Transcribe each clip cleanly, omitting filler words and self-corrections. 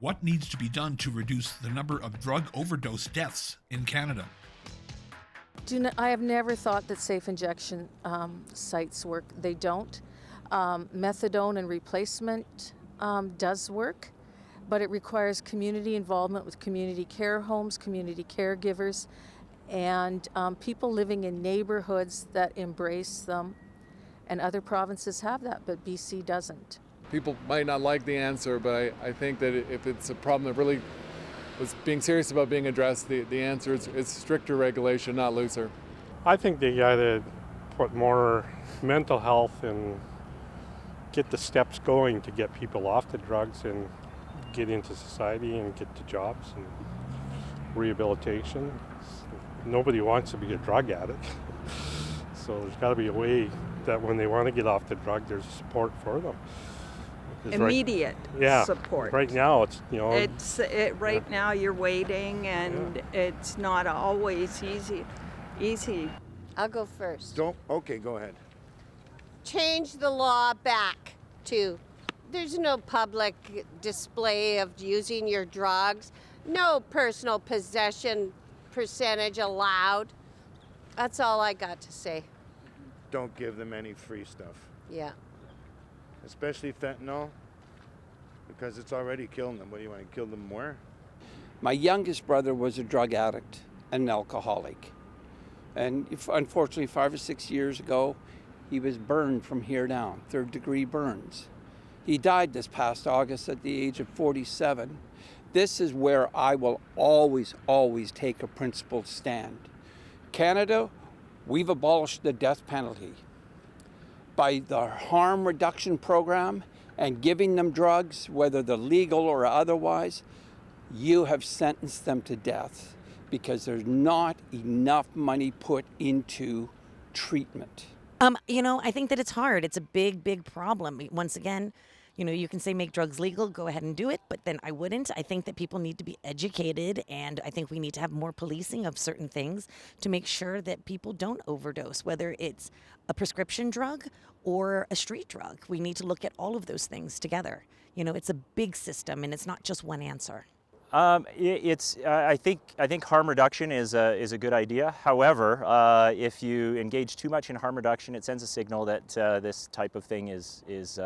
What needs to be done to reduce the number of drug overdose deaths in Canada? I have never thought that safe injection sites work. They don't. Methadone and replacement does work, but it requires community involvement with community care homes, community caregivers, and people living in neighborhoods that embrace them. And other provinces have that, but BC doesn't. People might not like the answer, but I think that if it's a problem that really was being serious about being addressed, the answer is stricter regulation, not looser. I think they gotta put more mental health and get the steps going to get people off the drugs and get into society and get to jobs and rehabilitation. Nobody wants to be a drug addict. So there's gotta be a way that when they want to get off the drug, there's support for them. Immediate support. Right now, it's right now you're waiting, and it's not always easy. I'll go first. Okay, go ahead. Change the law back to there's no public display of using your drugs, no personal possession percentage allowed. That's all I got to say. Don't give them any free stuff. Yeah. Especially fentanyl, because it's already killing them. What do you want to kill them more? My youngest brother was a drug addict and an alcoholic. And unfortunately, 5 or 6 years ago, he was burned from here down, 3rd-degree burns. He died this past August at the age of 47. This is where I will always, always take a principled stand. Canada, we've abolished the death penalty. By the harm reduction program and giving them drugs, whether they're legal or otherwise, you have sentenced them to death because there's not enough money put into treatment. I think that it's hard. It's a big, big problem. Once again, you can say make drugs legal, go ahead and do it, but then I wouldn't. I think that people need to be educated, and I think we need to have more policing of certain things to make sure that people don't overdose, whether it's a prescription drug or a street drug. We need to look at all of those things together. It's a big system, and it's not just one answer. I think harm reduction is a good idea. However, if you engage too much in harm reduction, it sends a signal that this type of thing is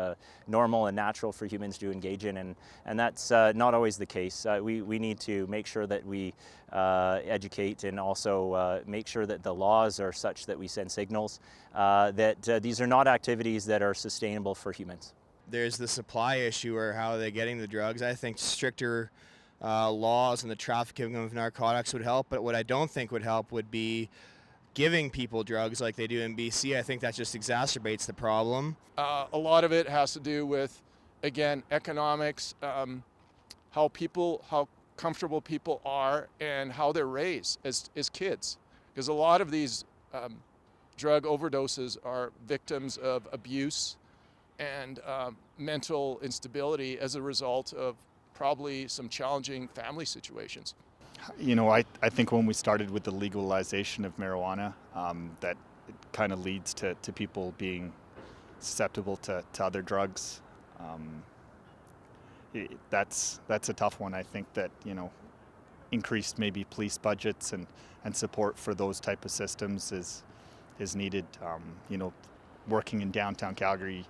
normal and natural for humans to engage in, and that's not always the case. We need to make sure that we educate and also make sure that the laws are such that we send signals that these are not activities that are sustainable for humans. There's the supply issue, or how are they getting the drugs. I think stricter laws and the trafficking of narcotics would help, but what I don't think would help would be giving people drugs like they do in BC. I think that just exacerbates the problem. A lot of it has to do with, again, economics, how comfortable people are and how they're raised as kids. Because a lot of these drug overdoses are victims of abuse and mental instability as a result of probably some challenging family situations. I think when we started with the legalization of marijuana, that it kind of leads to people being susceptible to other drugs. That's a tough one. I think that, increased maybe police budgets and support for those type of systems is needed. Working in downtown Calgary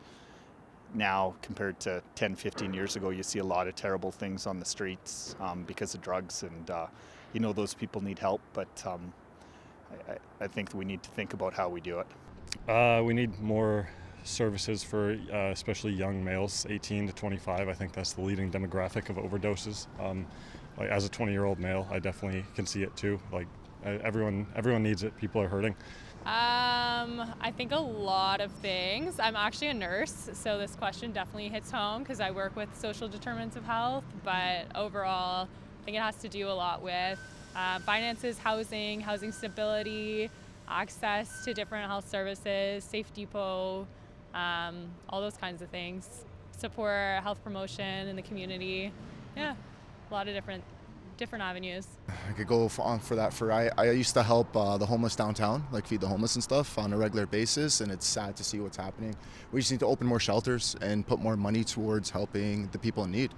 now compared to 10, 15 years ago, you see a lot of terrible things on the streets because of drugs, and those people need help, but I think we need to think about how we do it. We need more services for especially young males, 18 to 25. I think that's the leading demographic of overdoses. As a 20-year-old male, I definitely can see it too. Everyone needs it. People are hurting. I think a lot of things. I'm actually a nurse, so this question definitely hits home because I work with social determinants of health, but overall, I think it has to do a lot with finances, housing stability, access to different health services, Safe Depot, all those kinds of things. Support health promotion in the community. Yeah, a lot of different avenues. I could go on for that. I used to help the homeless downtown, like feed the homeless and stuff on a regular basis, and it's sad to see what's happening. We just need to open more shelters and put more money towards helping the people in need.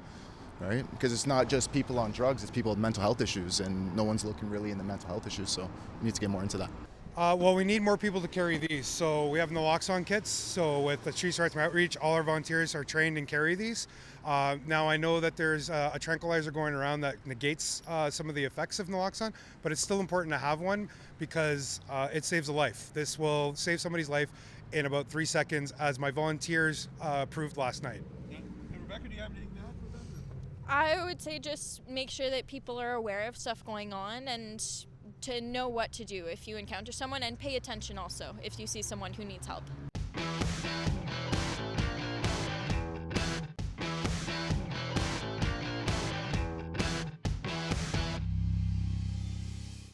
right? Because it's not just people on drugs, it's people with mental health issues, and no one's looking really into mental health issues, so we need to get more into that. Well, we need more people to carry these. So we have naloxone kits. So with the Street Spectrum Outreach, all our volunteers are trained and carry these. Now I know that there's a tranquilizer going around that negates some of the effects of naloxone, but it's still important to have one because it saves a life. This will save somebody's life in about 3 seconds, as my volunteers proved last night. And Rebecca, do you have anything to add for that? I would say just make sure that people are aware of stuff going on and to know what to do if you encounter someone, and pay attention also if you see someone who needs help.